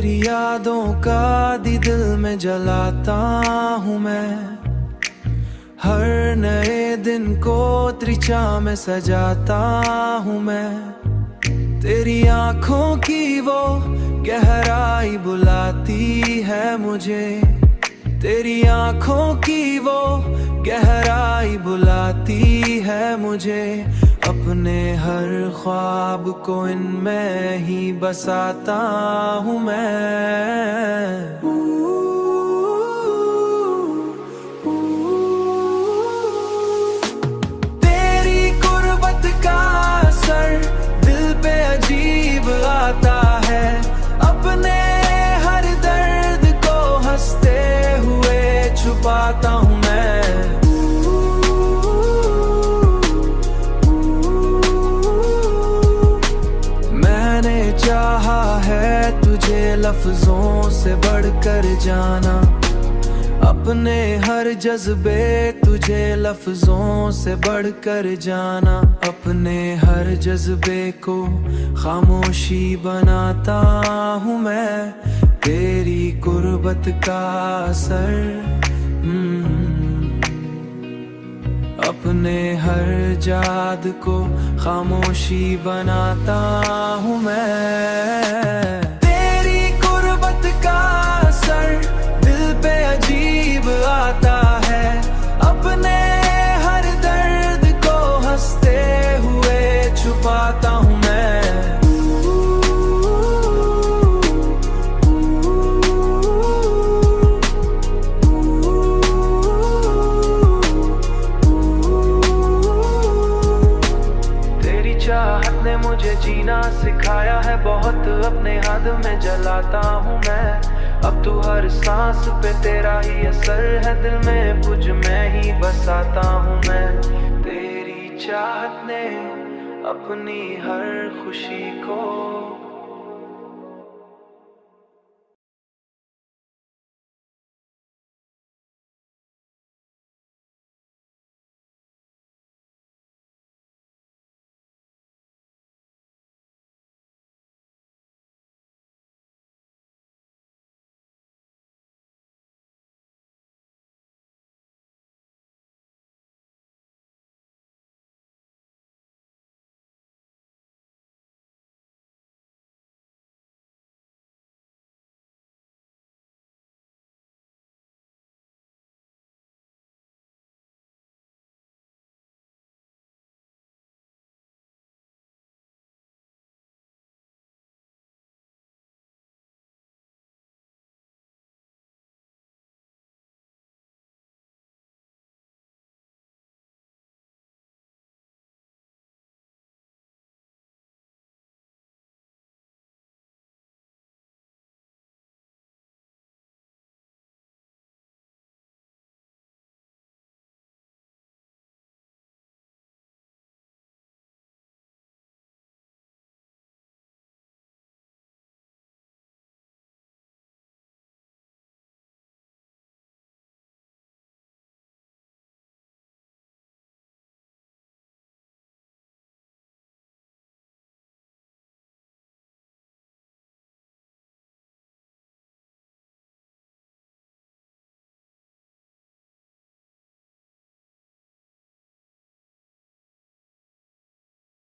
तेरी यादों का दिल में जलाता हूँ मैं, हर नए दिन को त्रिचा में सजाता हूँ मैं। तेरी आँखों की वो गहराई बुलाती है मुझे, तेरी आँखों की वो गहराई बुलाती है मुझे। अपने हर ख्वाब को इनमें ही बसाता हूँ मैं। तेरी गुर्बत का असर दिल पे अजीब आता है, अपने हर दर्द को हंसते हुए छुपाता हूँ मैं। मैंने चाहा है तुझे लफ्जों से बढ़कर जाना, अपने हर जज्बे तुझे लफ्जों से बढ़कर जाना। अपने हर जज्बे को खामोशी बनाता हूँ मैं, तेरी गुर्बत का असर। अपने हर जाद को खामोशी बनाता हूँ मैं। तेरी गुर्बत का असर दिल पे अजीब आता है, अपने हर दर्द को हंसते हुए छुपाता हूँ मैं। चाहत ने मुझे जीना सिखाया है बहुत, अपने हद में जलाता हूँ मैं। अब तू हर सांस पे तेरा ही असर है, दिल में तुझ में ही बसाता हूँ मैं। तेरी चाहत ने अपनी हर खुशी को